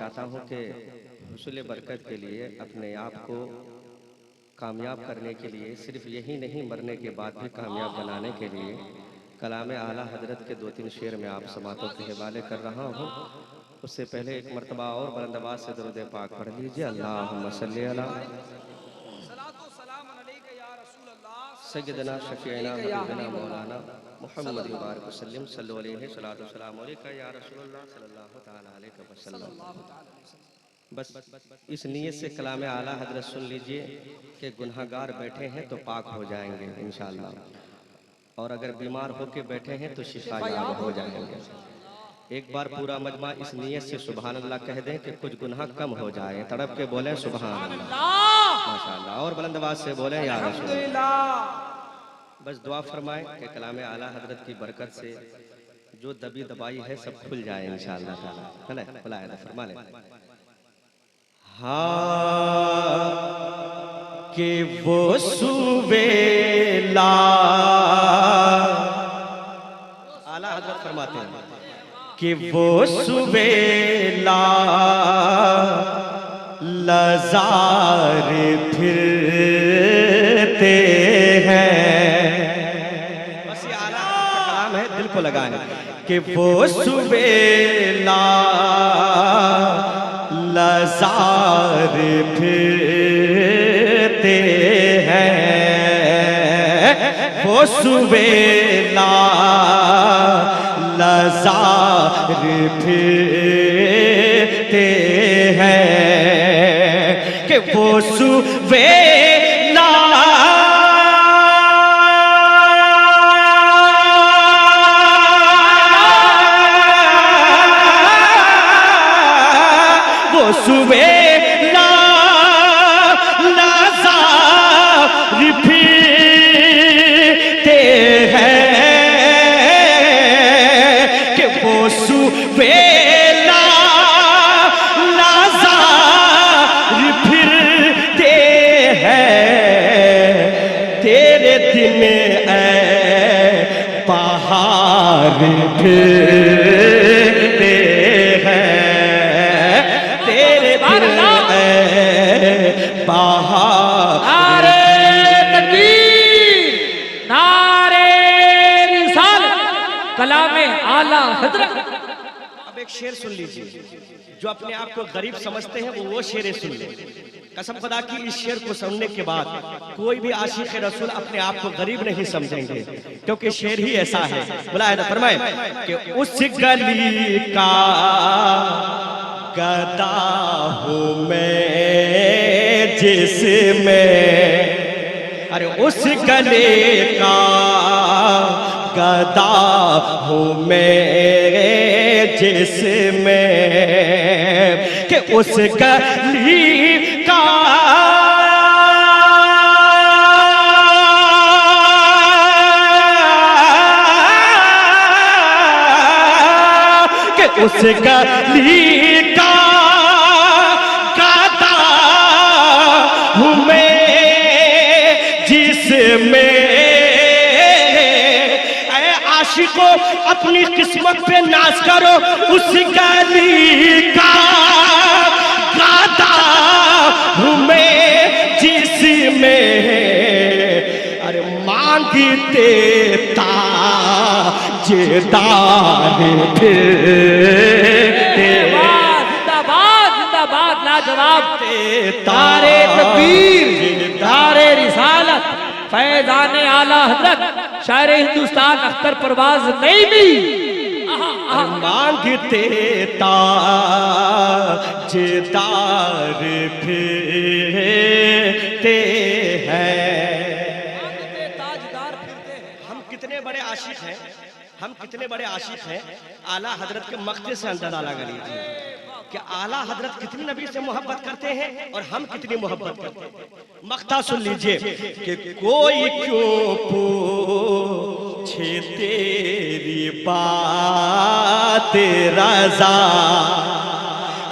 चाहता हूँ कि हुसूल बरकत के लिए अपने आप को कामयाब करने के लिए, सिर्फ यही नहीं मरने के बाद भी कामयाब बनाने के लिए कलाम आला हजरत के 2-3 शेर में आप समातों के हवाले कर रहा हूँ। उससे पहले एक मरतबा और बुलंद आवाज़ से दुरूद पाक पढ़ लीजिए। अल्लाहुम्मा सल्ली अला सय्यदना शफीअना हबीबना मौलाना मुहम्मद मुबारक वसल्लम सल्लल्लाहु अलैहि सलातो सलाम अलैका या रसूलल्लाह सल्लल्लाहु तआला अलैहि वसल्लम। बस इस नीयत से कलाम आला हजरत सुन लीजिए कि गुनहगार बैठे हैं तो पाक हो जाएंगे इंशाअल्लाह, और अगर बीमार होके बैठे हैं तो शिफा याब हो जाएंगे। एक बार पूरा मजमा इस नीयत से सुभान अल्लाह कह दें कि कुछ गुनाह कम हो जाए। तड़प के बोले सुभान अल्लाह, माशाअल्लाह, और बुलंद आवाज से बोले या रसूल अल्लाह। बस दुआ फरमाएं कि कलाम आला हजरत की बरकत से जो दबी दबाई है सब खुल जाए इंशाअल्लाह ताला, है ना? खुलाए तो फरमा लें। हाँ कि वो सुबेला, आला हजरत फरमाते हैं कि वो सुबेला लजार फिरते हैं। बस ये आला हजरत का कलाम है, दिल को लगाएं कि वो सुबेला लजार फिरते हैं, वो सुबेला लजार फिरते हैं कि वो सुबेला सुबेला लजार फिरते हैं कि वो सुबेला लजार फिरते हैं। तेरे दिन ऐ पहाड़ फिरते हैं, नारे तकबीर, नारे रिसालत, कलामे आला हजरत। अब एक शेर सुन लीजिए, जो अपने आप को गरीब समझते हैं वो शेर सुन ले। कसम खुदा की इस शेर को सुनने के बाद कोई भी आशिक रसूल अपने आप को गरीब नहीं समझेंगे, क्योंकि शेर ही ऐसा है। बोला है फरमाए कि उस गली का गदा हूँ मैं जिसमें, अरे उस गले का गदा हूँ मैं जिसमें कि उस गली का कि उस गली का को अपनी किस्मत पे नाज करो। उस गली का गाता हूँ मैं जिसमें, अरे मांगते ताजेदार फिरते। जिंदाबाद जिंदाबाद लाजवाब, नारे तकबीर, नारे रिसालत, फैज़ाने आला हजरत शायर हिंदुस्तान अख्तर परवाज नईमी। मांगते ताजेदार फिरते हैं, हम कितने बड़े आशिक हैं, हम कितने बड़े आशिक हैं। आला हजरत के मक्ते से अंदाजा लगा लीजिए कि आला हजरत कितनी नबी से मोहब्बत करते हैं और हम कितनी मोहब्बत करते हैं। मक्ता सुन लीजिए कि कोई क्यों पूछे तेरी बात रज़ा,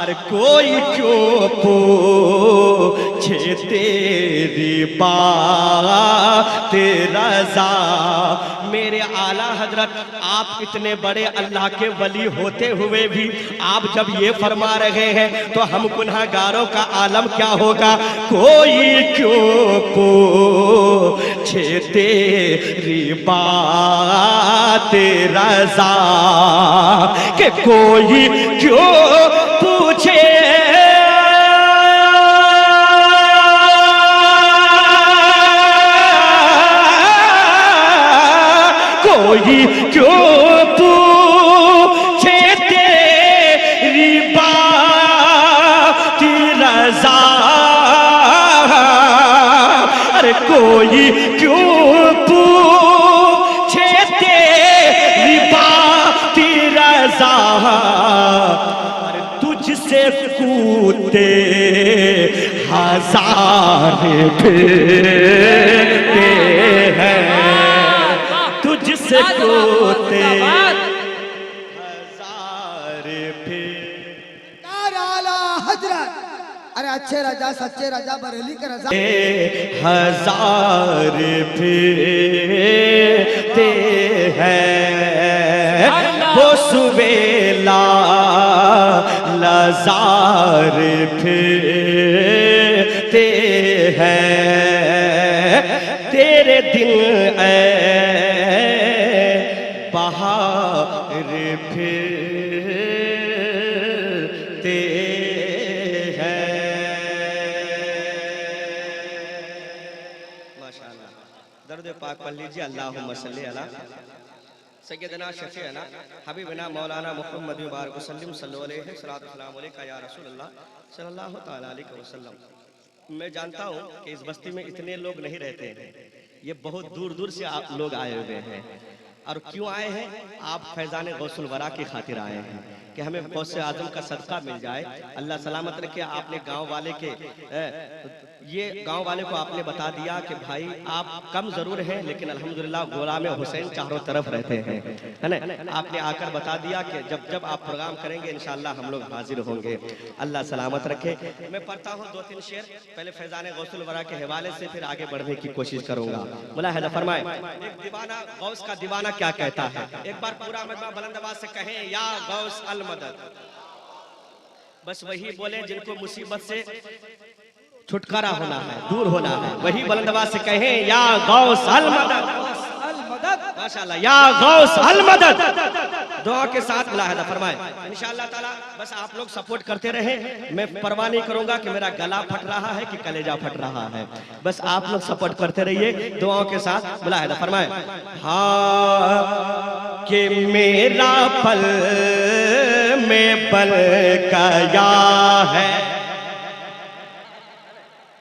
अरे कोई क्यों पूछे तेरी बात रज़ा, मेरे आला हजरत आप इतने बड़े अल्लाह के वली होते हुए भी आप जब ये फरमा रहे हैं तो हम गुनहगारों का आलम क्या होगा। कोई क्यों पूछे तेरी बात रज़ा, कि कोई क्यों पूछे कोई क्यों पूछे तेरी बात रज़ा, अरे कोई क्यों पूछे तेरी बात रज़ा, अरे तुझसे कूदते हजार फिरते हैं, तुझसे कूदते हजार फिर आला हजरत। अरे अच्छे राजा सच्चे राजा बरेली के रजा हजार फिरते हैं, वो सुबेला लजार फिरते हैं, तेरे दिन बहार फिरते हैं। माशाअल्लाह, दर्द पाक पढ़ लीजिए। अल्लाहुम्मा सल्ली अला सय्यदना शफीअना हबीबना मौलाना मुहम्मद मुबारक वसल्लम सल्लल्लाहु अलैहि वसल्लम या रसूलल्लाह सल्लल्लाहु तआला अलैहि वसल्लम। मैं जानता हूँ कि इस बस्ती में इतने लोग नहीं रहते हैं, ये बहुत दूर दूर से लोग आए हुए हैं। और क्यों आए हैं? आप फैजान गौसुल वरा की खातिर आए हैं कि हमें गौसे आजम का सदका मिल जाए। अल्लाह सलामत रखे। आपने गांव वाले के ये गांव वाले को आपने बता दिया कि भाई आप कम जरूर हैं लेकिन अल्हम्दुलिल्लाह गुलाम हुसैन चारों तरफ रहते हैं, है ना। आपने आकर बता दिया कि जब जब आप प्रोग्राम करेंगे इंशाअल्लाह हम लोग हाजिर होंगे। अल्लाह सलामत रखे। मैं पढ़ता हूँ 2-3 शेर पहले फैजान गौसुल वरा के हवाले से, फिर आगे बढ़ने की कोशिश करूंगा। मुलाहिज़ा फरमाए। एक दीवाना गौस का दीवाना क्या कहता है, एक बार पूरा मजमा बुलंद आवाज से कहें या गौस अल मदद। बस वही बोले जिनको मुसीबत से छुटकारा होना है, दूर होना है, वही बुलंद आवाज से कहें या गौस अल मदद। माशाअल्लाह, या गौस अल मदद। दुआ के साथ मुलाहिज़ा फरमाए इंशाअल्लाह ताला। बस आप लोग सपोर्ट करते रहें, मैं परवाह नहीं करूंगा कि मेरा गला फट रहा है कि कलेजा फट रहा है, बस आप लोग सपोर्ट करते रहिए दुआओं के साथ। मुलाहिज़ा फरमाए। हाँ कि मेरा पल में बल गया है।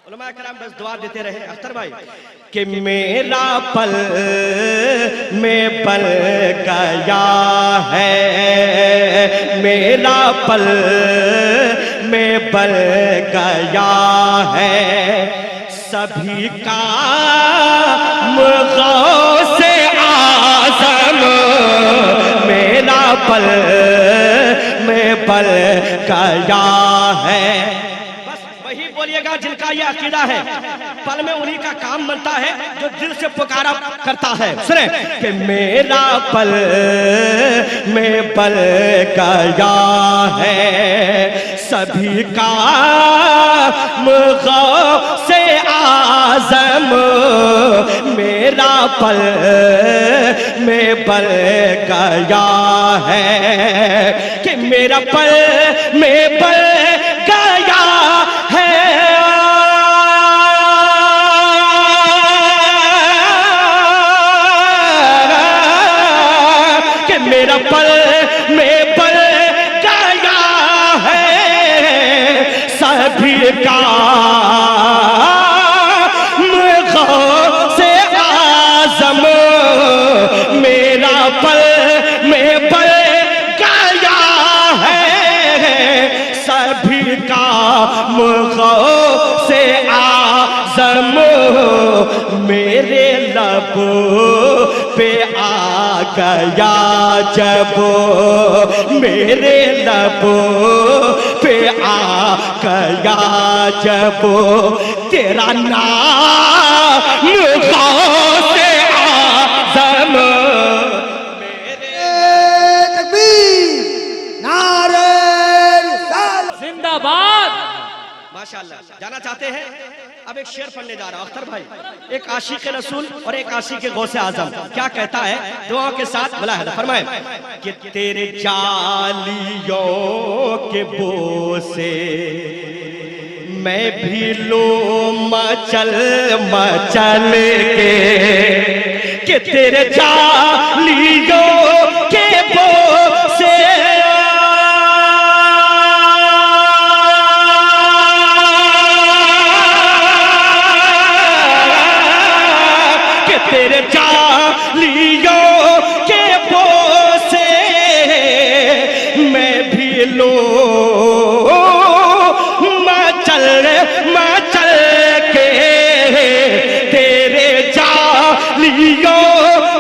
उलमा कराम बस दुआ देते रहे अख्तर भाई कि मेरा पल में बल गया है, मेरा पल में बल गया है, सभी काम गौसे आज़म मेरा पल में बल गया है। बोलिएगा जिनका ये अकीदा है पल में उन्हीं का काम बनता है जो दिल से पुकारा करता है। सुने कि मेरा पल में बल गया है, सभी काम गौसे आज़म मेरा पल में बल गया है, कि मेरा पल में बल गया है, कि मेरा पल में बल गया है, सभी काम गौसे आज़म मेरा पल में बल गया है, सभी काम गौसे आज़म मेरे लबों पे आ गया जब, मेरे लबों पे आ गया जब, तेरा नाम गौसे आज़म माशाअल्लाह। जाना चाहते हैं? अब एक शेर पढ़ने जा रहा हूं अख्तर भाई, एक आशिक रसूल और एक आशिक गौसे आजम। क्या कहता है? दुआओं के साथ मुलाहिजा फरमाएं कि तेरे जालियों के बोसे मैं भी लो मचल मचल के तेरे जालियों के बोसे तेरे जालियों के बोसे मैं भी लो मचल मचल के तेरे जालियों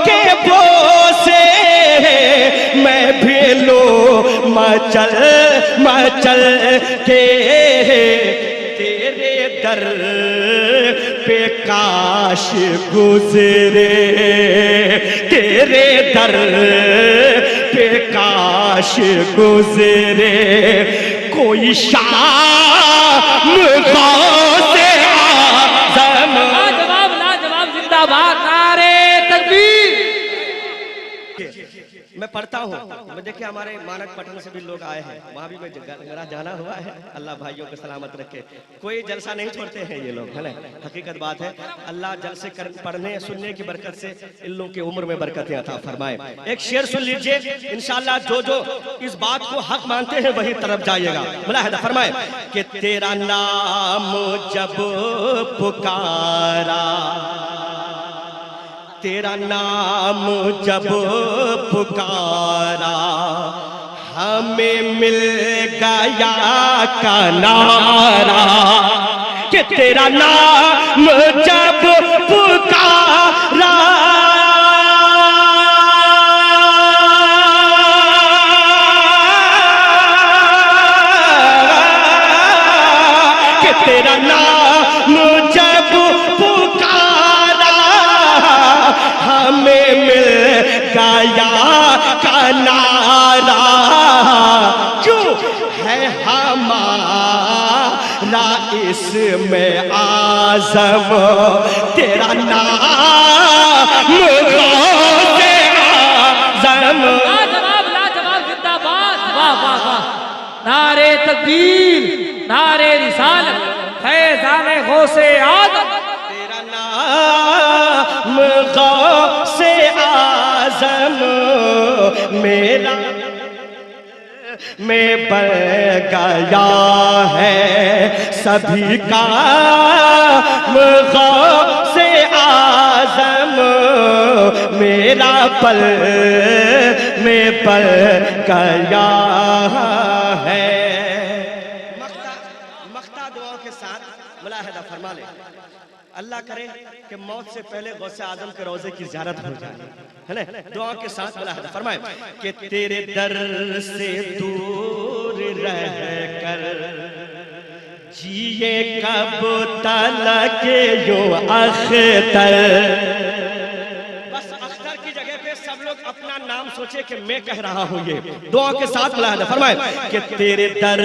के बोसे मैं भी लो मचल मचल के तेरे दर पे काश गुजरे तेरे दर पे काश गुजरे कोई शाम गौसे आज़म। लाजवाब लाजवाब, जिंदाबाद, नारे तकबीर। मैं पढ़ता हूँ। मैं देखिए हमारे मानक पटन से भी लोग आए हैं, वहाँ भी मैं मेरा जाना हुआ है। अल्लाह भाइयों को सलामत रखे। कोई जलसा नहीं छोड़ते हैं ये लोग, है ना? हकीकत बात है। अल्लाह जलसे पढ़ने सुनने की बरकत से इन लोगों की उम्र में बरकतें अता फरमाए। एक शेर सुन लीजिए, इंशाअल्लाह जो जो इस बात को हक मानते हैं वही तरफ जाइएगा। मुलाहिजा फरमाए कि तेरा नाम जब पुकारा तेरा नाम जब पुकारा हमें मिल गया किनारा कि तेरा नाम जब पुकारा कि तेरा नाम जब पुकारा हमें मिल गया किनारा क्यों है हमारा इसमें आज़म तेरा नाम गौसे आज़म। लाजवाब लाजवाब, जिंदाबाद, वाह वाह वाह, नारे तकबीर, नारे रिसालत, फैज़ाने गौसे आज़म। तेरा नाम गौसे आज़म मेरा में बढ़ गया है सभी का गौसे आज़म मेरा पल में पल गया है। मख्ता दुआओं के साथ मुलाहिजा फरमा ले। अल्लाह करे कि मौत से पहले गौसे आज़म के रोजे की ज़ियारत हो जाए, है ना? दुआओं के साथ मुलाहिजा फरमाए कि तेरे दर से दूर रह कर जिए कब तलक यूं अख्तर। बस अख्तर की जगह पे सब लोग अपना नाम सोचे कि मैं कह रहा हूँ ये। दुआ के साथ मुलाहिजा फरमाए कि तेरे दर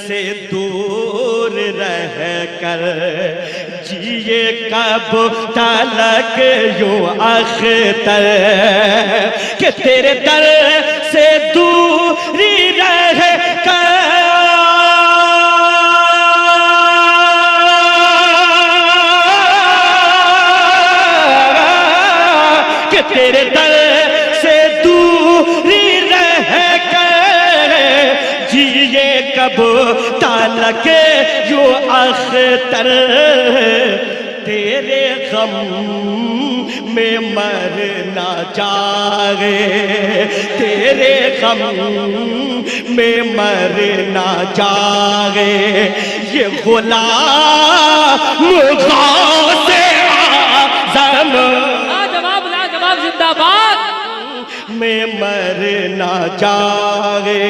से दूर रह कर जिए कब तलक यूं अख्तर कि तेरे दर से दूरी रह कर कि तेरे दर से दूरी रह कर जिए कब तलक यूं अख्तर तेरे गम में मर ना जाए तेरे गम में मर ना जाए ये गुलाम गौसे आज़म लाजवाब जिंदाबाद में मर ना जाए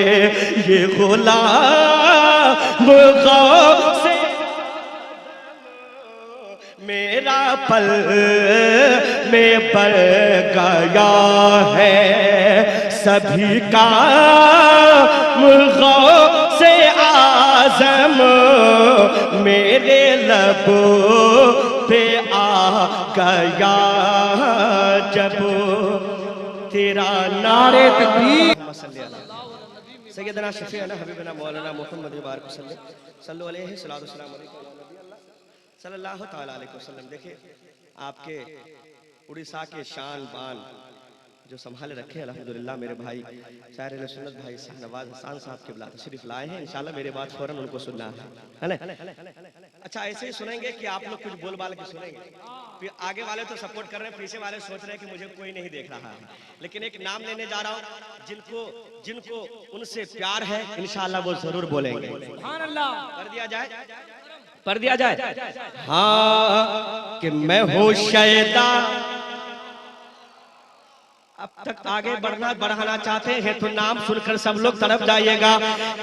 ये गुलाम गौसे मेरा पल में बढ़ गया है सभी का गौसे आज़म मेरे लबों पे आ गया जब तेरा नारे तकबीर सैयदना शफीअना हबीबना मौलाना मोहम्मद मुबारक सल्लल्लाहु अलैहि सल्लल्लाहु तआला अलैहि वसल्लम। देखिए आपके उड़ीसा के शान बान जो संभाले रखे अल्हम्दुलिल्लाह मेरे भाई शायर सुन्नत भाई शाहनवाज हसन साहब के बिला तशरीफ लाए हैं। इंशाल्लाह मेरे बात फौरन उनको सुनना है ना। अच्छा ऐसे ही सुनेंगे कि आप लोग कुछ बोल बाल के सुनेंगे? फिर आगे वाले तो सपोर्ट कर रहे हैं, पीछे वाले सोच रहे हैं कि मुझे कोई नहीं देख रहा है। लेकिन एक नाम लेने जा रहा हूँ जिनको उनसे प्यार है, इंशाल्लाह वो जरूर बोलेंगे। सुभान अल्लाह। पढ़ दिया जाए हाँ कि मैं हूँ शैदा। अब तक आगे बढ़ाना चाहते हैं तो नाम सुनकर सब लोग तरफ जाइएगा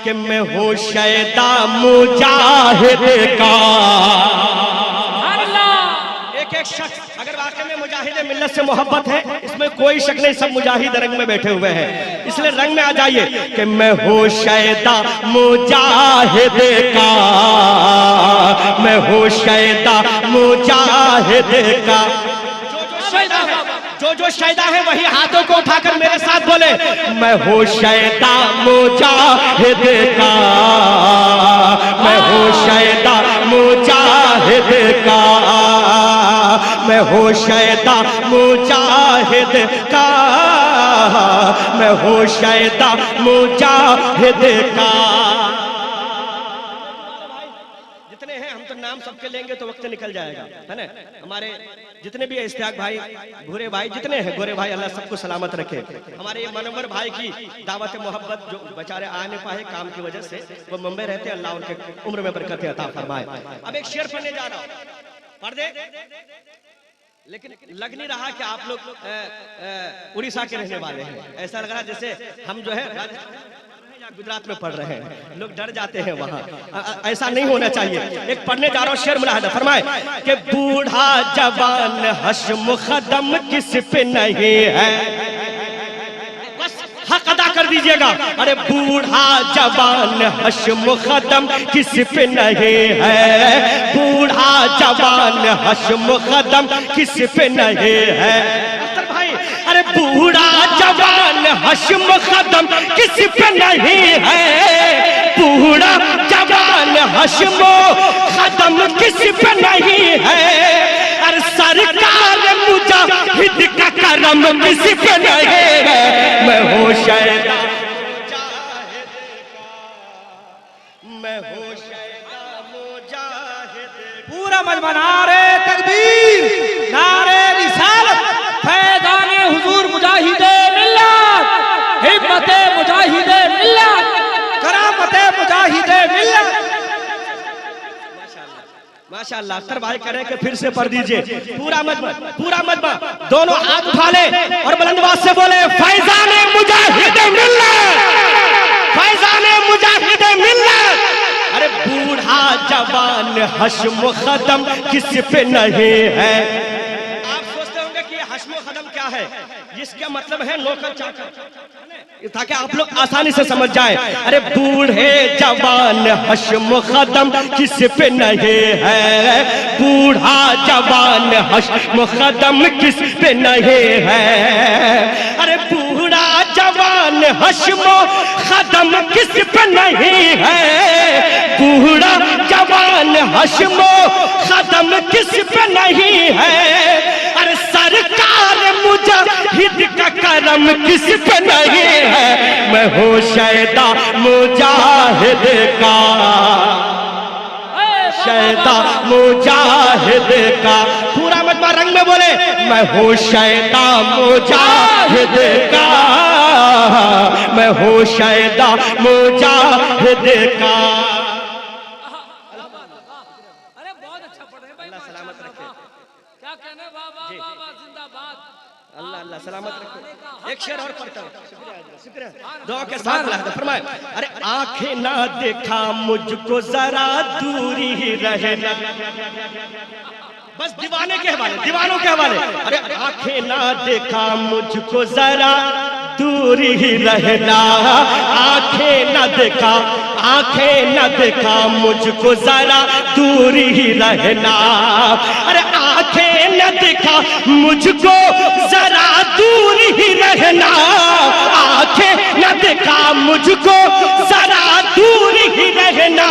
कि मैं हूँ शैदा मुजाहिद का। एक शख्स अगर वाकई में मुजाहिद मिल्लत से मोहब्बत है, इसमें कोई शक नहीं, सब मुजाहिद रंग में बैठे हुए हैं, इसलिए रंग में आ जाइए कि मैं हूँ शैदा मुजाहिद का, मैं हूँ शैदा मुजाहिद का। जो शैदा है वही हाथों को उठाकर मेरे साथ बोले मैं हूँ शैदा मुजाहिद का, मैं हूँ शैदा मुजाहिद का, मैं हूँ शैदा मुजाहिद का, मैं हूँ शैदा मुजाहिद का। जितने हैं हम तो नाम सबके लेंगे तो वक्त निकल जाएगा, है ना। हमारे जितने भी इश्तियाक भाई, भूरे भाई, जितने हैं गोरे भाई, अल्लाह सबको सलामत रखे। हमारे ये मनवर भाई की दावत मोहब्बत जो बेचारे आ नहीं पाए काम की वजह से, वो मुंबई रहते, अल्लाह उनके उम्र में बरकत अता फरमाए। अब एक शेर पढ़ने जा रहा हूँ, पढ़ दे। लेकिन लग नहीं रहा कि आप लोग उड़ीसा के रहने वाले हैं, ऐसा लग रहा है जैसे हम जो है गुजरात में पढ़ रहे हैं, लोग डर जाते हैं वहाँ, ऐसा नहीं होना चाहिए। एक पढ़ने जा रहा हूँ शेर, मुलाहिदा फरमाए कि बूढ़ा जवान हश्म खदम किस पे नहीं है, बस हक अदा कर दीजिएगा। अरे बूढ़ा जवान हश्म खदम किस पे नहीं है, बूढ़ा जवान हश्म खदम किस पे नहीं है। अरे बूढ़ा जवान हश्म खदम किस पे नहीं है, बूढ़ा जवान हश्म खदम किस पे नहीं है। अरे सरकार मुजाहिद का करम किस पे नहीं है, मैं हूँ शैदा मुजाहिद, मैं हूँ शैदा मुजाहिद। पूरा मजमा नारे तकबीर, नारे रिसालत, फैज़ाने हुजूर मुजाहिदे मिल्लत, हिम्मते मुजाहिदे मिल्लत, करामते मुजाहिदे मिल्लत। माशाअल्लाह। अख्तर भाई कह रहे हैं कि फिर से पढ़ दीजिए पूरा मजमा, पूरा मजमा। दोनों हाथ उठा ले और बुलंद आवाज से बोले फैज़ाने मुजाहिदे मिल्लत, फैज़ाने मुजाहिदे मिल्लत। अरे बूढ़ा जवान हश्म खदम किस पे नहीं है। हश्म खदम क्या है, इसका मतलब है नौकर चाकर, ताकि आप लोग आसानी से समझ जाए। अरे बूढ़े जवान हश्म खदम किस पे नहीं है, बूढ़ा जवान हश्म खदम किस पे नहीं है। अरे बूढ़ा जवान हश्म खदम किस पे नहीं है, बूढ़ा जवान हश्म खदम किस पे नहीं है। अरे सरकार मुजाहिद का करम किस पे नहीं है, मैं हूँ शैदा मुजाहिद का, शैदा मुजाहिद का। पूरा मजमा रंग में बोले मैं हूँ शैदा मुजाहिद का, मैं हूँ शैदा मुजाहिद का। अरे बहुत अच्छा पढ़ रहे भाई, सलामत रखे। क्या कहने, वाह वाह वाह वाह, जिंदाबाद। अल्लाह अल्लाह सलामत रखे। एक शेर और पढ़ता हूँ, शुक्रिया दुआ के साथ फरमाए। अरे आंखें ना देखा मुझको जरा दूरी ही रहना, बस दीवाने के हवाले, दीवानों के हवाले। अरे आंखें ना देखा मुझको जरा दूर ही रहना, आंखें न दिखा, आंखें न दिखा मुझको जरा दूर ही रहना। अरे आंखें न दिखा मुझको जरा दूर ही रहना, आंखें न दिखा मुझको जरा दूर ही रहना।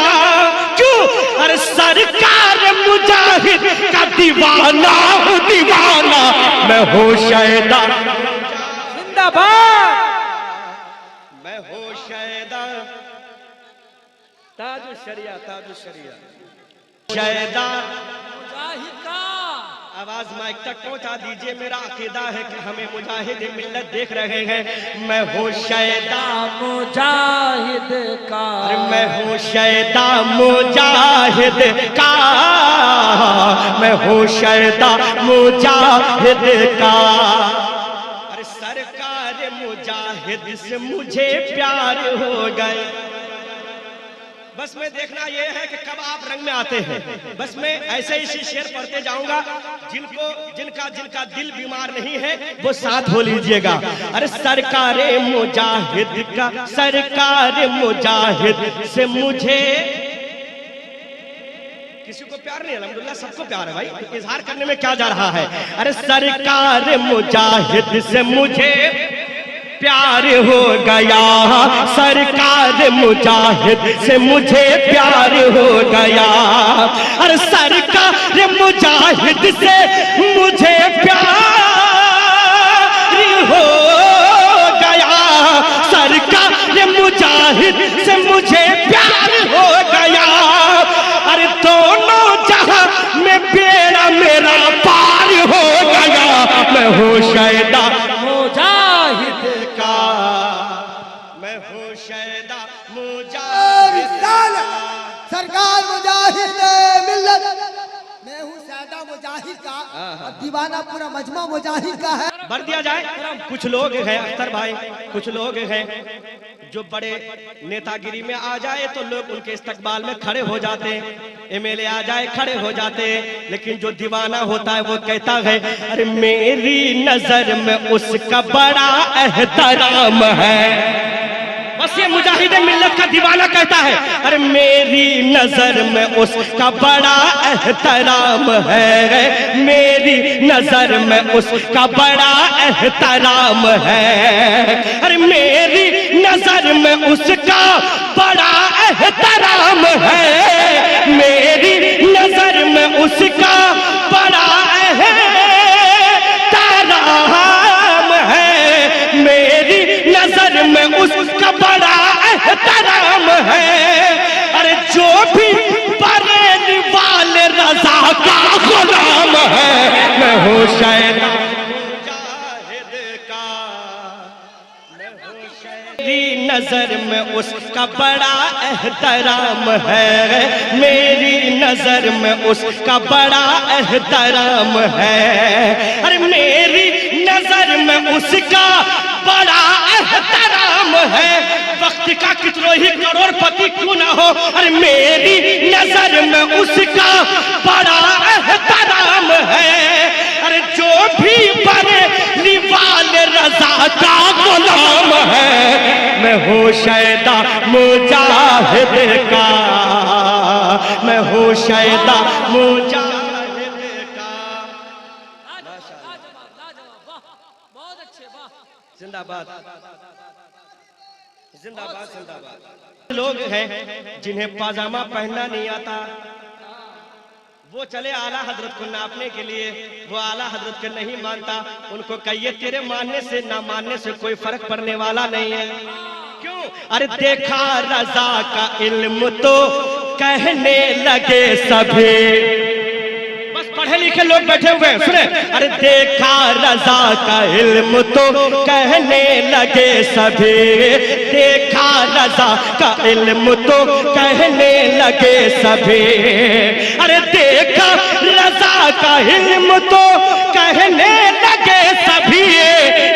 क्यों? अरे सरकार मुजाहिद का दीवाना हूँ दीवाना, मैं हूँ शैदा जिंदाबाद। मैं हूँ शैदा ताजु शरिया ताजु शरिया शैदा। मुजाहिद का आवाज माइक तक पहुंचा दीजिए। मेरा अकीदा है कि हमें मुजाहिद मिल्लत देख रहे हैं। मैं हूँ शैदा मुजाहिद का, अरे मैं हूँ शैदा मुजाहिद का, मैं हूँ शैदा मुजाहिद का। अरे सरकार मुजाहिद से मुझे प्यार हो गए। बस मैं देखना ये है कि कब आप रंग में आते हैं। बस मैं ऐसे ही शेर पढ़ते जाऊंगा। जिनका दिल बीमार नहीं है वो साथ हो लीजिएगा। अरे सरकार मुजाहिद का, सरकार मुजाहिद से मुझे, किसी को प्यार नहीं, अल्हम्दुलिल्लाह सबको प्यार है भाई, इजहार करने में क्या जा रहा है। अरे सरकार मुजाहिद से मुझे प्यार हो गया, सरकार मुजाहिद से मुझे प्यार हो गया। अरे सरकार मुजाहिद से मुझे प्यार हो गया, सरकार मुजाहिद से मुझे प्यार हो गया। अरे दोनों जहां में बेड़ा मेरा पार हो गया, मैं हूँ शैदा मुजाहिद का, मैं हूँ शैदा मुजाहिद का। सरकार मुजाहिद मिल्लत, मैं हूँ शैदा मुजाहिद का, और दीवाना पूरा मजमा मुजाहिद का है। भर दिया जाए। कुछ लोग हैं अख्तर भाई, कुछ लोग हैं जो बड़े नेतागिरी में आ जाए तो लोग उनके इस्तकबाल में खड़े हो जाते हैं, एमएलए आ जाए खड़े हो जाते हैं। लेकिन जो दीवाना होता है वो कहता है अरे मेरी नजर में उसका बड़ा एहतराम है। बस ये मुजाहिद मिल्लत का दीवाना कहता है अरे मेरी नजर में उसका बड़ा एहतराम है, मेरी नजर में उसका बड़ा एहतराम है। अरे मेरी नजर में उसका बड़ा एहतराम है, मेरी नजर में उसका बड़ा एहतराम है, मेरी नजर में उसका बड़ा एहतराम है। अरे जो भी बरेली वाले रजा का गुलाम है, मैं हूँ शैदा मुजाहिद का, मैं हूँ शैदा। मेरी नजर में उसका बड़ा एहतराम है, मेरी नजर में उसका बड़ा एहतराम है। अरे मेरी नजर में उसका बड़ा एहतराम है। वक्त का कितना ही करोड़पति क्यों ना हो, अरे मेरी नजर में उसका बड़ा एहतराम है। अरे जो भी बरेली वाले रजा का गुलाम है, मैं हूँ शैदा मुजाहिद का, मैं हूँ शैदा मुजाहिद का। लाजवाब लाजवाब, वाह बहुत अच्छे, वाह जिंदाबाद जिंदाबाद जिंदाबाद। लोग हैं जिन्हें पाजामा पहनना नहीं आता, वो चले आला हजरत को नापने के लिए, वो आला हजरत को नहीं मानता। उनको कहिए तेरे मानने से ना मानने से कोई फर्क पड़ने वाला नहीं है। क्यों? अरे देखा रजा का इल्म तो कहने लगे सभी। बस पढ़े लिखे लोग बैठे हुए हैं, सुने। अरे देखा रजा का इल्म तो कहने लगे सभी, देखा रजा का इल्म तो कहने लगे सभी। अरे देखा रजा का इल्म तो कहने लगे सभी,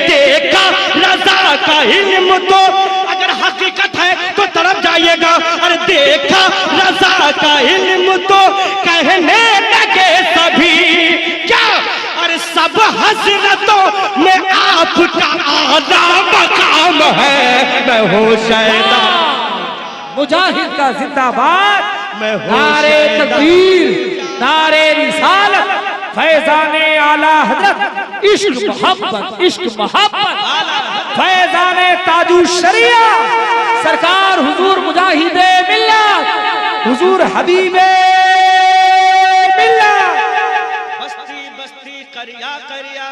देखा रजा का इल्म तो, अगर हकीकत है तो तरफ जाइएगा। अरे देखा रजा का इल्म तो कहने लगे सभी। क्या? अरे सब सब हजरतों में आपका आला मकाम है। मैं हूँ शैदा मुजाहिद का जिंदाबाद, मैं हूँ नारे शैदा। तकबीर, नारे रिसालत, फैजाने आला हजरत, इश्क मोहब्बत, इश्क मोहब्बत, फैजाने ताजु शरिया, सरकार हुजूर मुजाहिदे मिल्लत, हुजूर हबीबे मिल्लत। बस्ती बस्ती करिया करिया,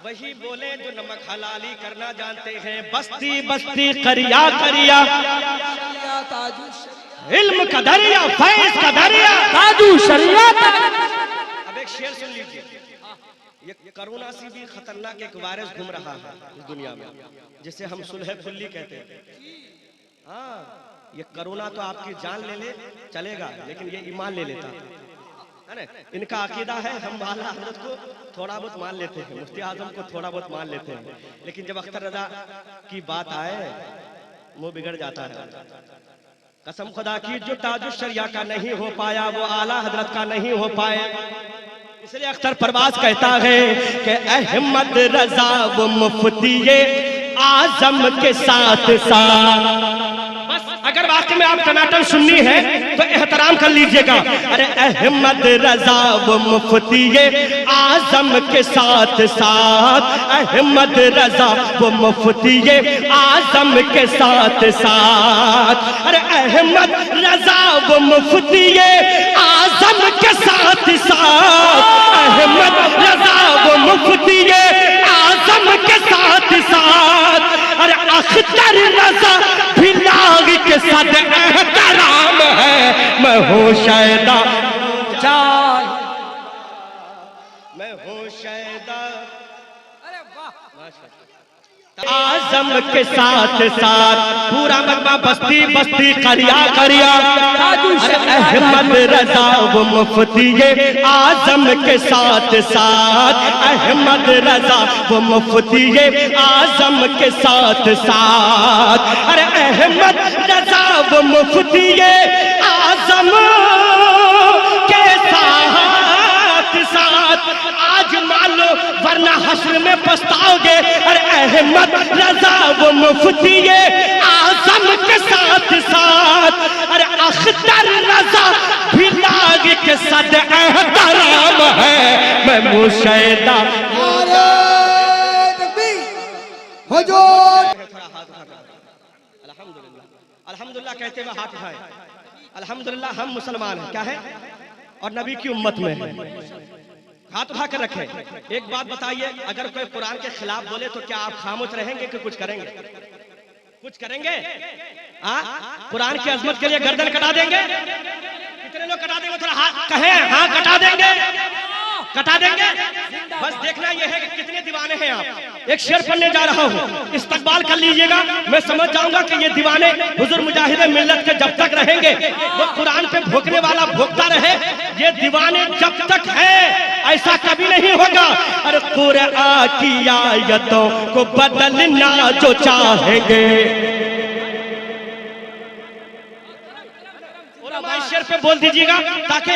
वही बोले जो नमक हलाली करना जानते हैं। बस्ती बस्ती करिया करिया, इल्म का दरिया, फैज का दरिया, ताजु शरिया। अब एक शेर सुन लीजिए। ये कोरोना से भी खतरनाक एक वायरस घूम रहा है इस दुनिया में, जिसे हम सुलह फुल्ली कहते हैं। हाँ, ये कोरोना तो आपकी जान ले ले चलेगा, लेकिन ये ईमान ले लेता है ना। इनका अकीदा है हम आला हज़रत को थोड़ा बहुत मान लेते हैं, मुफ्ती आजम को थोड़ा बहुत मान लेते हैं, लेकिन जब अख्तर रजा की बात आए मुंह बिगड़ जाता है। कसम खुदा की, जो ताजुश शरिया का नहीं हो पाया वो आला हजरत का नहीं हो पाए। इसलिए अख्तर परवाज कहता है कि अहमद रजा वो मुफ्ती आजम के साथ साथ। बस अगर वाकई में आप टनाटन सुननी है तो एहतराम कर लीजिएगा। अरे अहमद रजा वो मुफ्ती आजम के साथ साथ, अहमद रजा वो मुफ्ती आजम के साथ साथ। अरे अहमद रजा वो मुफ्ती आजम के साथ साथ, अहमद रजा वो मुफ्ती आजम के साथ साथ। अरे अख्तर रजा भी नाग के साथ एहतराम है। मैं हूँ शैदा, मैं हूँ शैदा आजम के साथ साथ। पूरा मजमा बस्ती बस्ती करिया करिया, अरे अहमद रजा वो मुफ्ती आजम के साथ साथ, अहमद रजा वो मुफ्ती आजम के साथ साथ। अरे अहमद रजा वो मुफ्ती आजम के साथ साथ। आज मान लो वरना हश्र में पछताओगे। अरे अहमद रजा वो मुफ्ती आजम के साथ साथ। अरे अख्तर रजा भी नाग के साथ एहतराम है। मैं मुशैदा हुजूर अल्हम्दुलिल्लाह, अल्हम्दुलिल्लाह कहते हुए हाथ उठाए। अल्हम्दुलिल्लाह हम मुसलमान हैं, क्या है, और नबी की उम्मत में है। हाथ उठा कर रखे। एक बात बताइए, अगर कोई कुरान के खिलाफ बोले तो क्या आप खामोश रहेंगे कि कुछ करेंगे? कुछ करेंगे? कुरान की अजमत के लिए गर्दन कटा देंगे? कितने लोग कटा देंगे? थोड़ा हाँ कहें, हाँ कटा देंगे, कटा देंगे। बस देखना यह है कि कितने दीवाने हैं आप। एक शेर पढ़ने जा रहा हूँ, इस्तकबाल कर लीजिएगा। मैं समझ जाऊंगा कि ये दीवाने हुजूर मुजाहिद मिल्लत के जब तक रहेंगे, वो कुरान पे भोंकने वाला भोंकता रहे। ये दीवाने जब तक है ऐसा कभी नहीं होगा। अरे कुरान की आयतों को बदलना जो चाहेंगे, शेर पे बोल दीजिएगा ताकि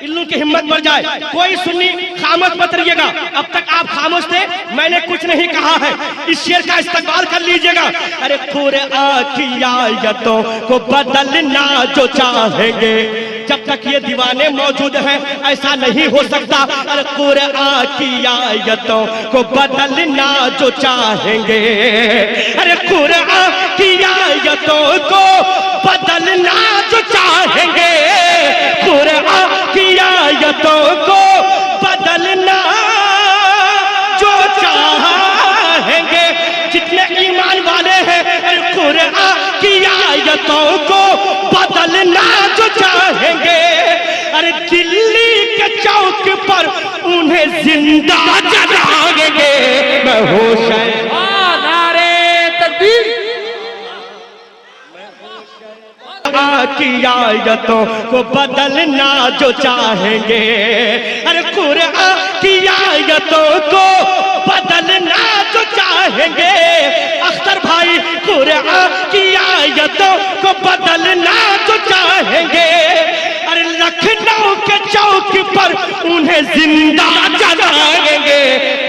इल्लू की हिम्मत बढ़ जाए। कोई सुन्नी खामोश मत रहिएगा। अब तक आप खामोश थे, मैंने कुछ नहीं कहा है। इस शेर का इस्तेमाल कर लीजिएगा। अरे कुरान की आयतों को बदलना जो चाहेंगे, जब तक ये दीवाने मौजूद हैं ऐसा नहीं हो सकता। अरे कुरान की आयतों को बदलना जो चाहेंगे, अरे कुरान की आयतों को बदलना जो चाहेंगे, कुरान की आयतों को बदलना जो चाहेंगे। जितने ईमान वाले हैं कुरान की आयतों को बदलना जो चाहेंगे, अरे दिल्ली के चौक पर उन्हें जिंदा जलाएंगे। मैं होश है नारे तकबीर, की आयतों को बदलना जो चाहेंगे, अरे कुरान की आयतों को बदलना जो चाहेंगे। अख्तर भाई कुरान की आयतों को बदलना जो चाहेंगे, अरे लखनऊ के चौक पर उन्हें जिंदा जलाएंगे,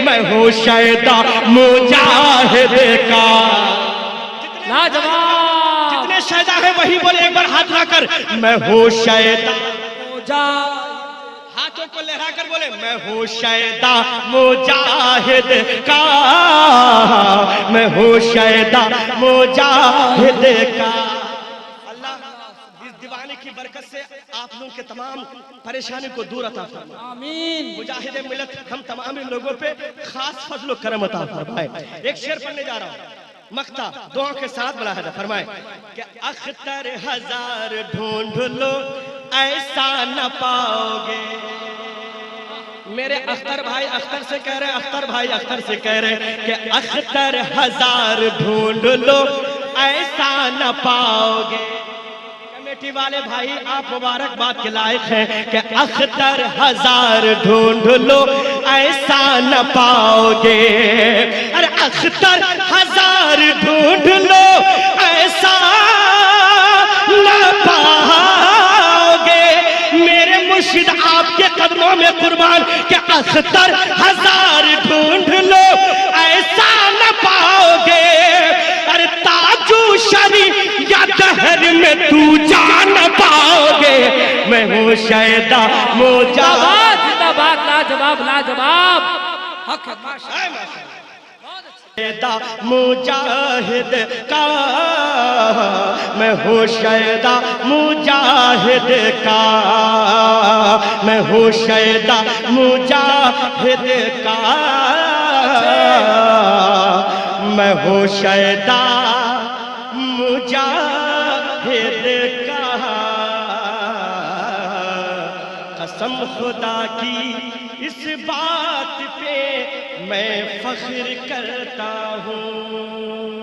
मैं हूँ शैदा मुजाहिद का। लाजवाब। जितने शैदा है वही बोले एक बार हाथ लाकर, मैं हूँ शैदा। हाथों को लहरा कर बोले, मैं हूँ शैदा मुजाहिद का, मैं हूँ शैदा मुजाहिद का। अल्लाह इस दीवाने की बरकत से आप लोगों के तमाम परेशानी को दूर अता फरमाए। आमीन। मुजाहिद मिलत हम तमाम लोगों पे खास फजल करम अता फरमाए। एक शेर पढ़ने जा रहा हूँ, मक्ता दुआ के साथ बड़ा है, फरमाए कि अख्तर हजार ढूंढ लो ऐसा न पाओगे। मेरे अख्तर भाई अख्तर से कह रहे, अख्तर भाई अख्तर से कह रहे कि अख्तर हजार ढूंढ लो ऐसा न पाओगे। कमेटी वाले भाई आप मुबारकबाद के लायक हैं कि अख्तर हजार ढूंढ लो ऐसा न पाओगे। अरे अख्तर हजार ढूंढ लो ऐसा न पाओगे। मेरे मुर्शिद आपके कदमों में कुर्बान कि अख्तर हजार ढूंढ लो ऐसा न पाओगे। अरे ताजू शरी या दहर में तू जान पाओगे, मैं हूँ शैदा मुजाहिद। जिंदाबाद, लाजवाब लाजवाब। हक है, शैदा मुजाहिद का, मैं हूँ शैदा मुजाहिद का, मैं हूँ शैदा मुजाहिद का, मैं हूँ शैदा मुजाहिद का। कसम खुदा की इस बात पे मैं फख्र करता हूँ।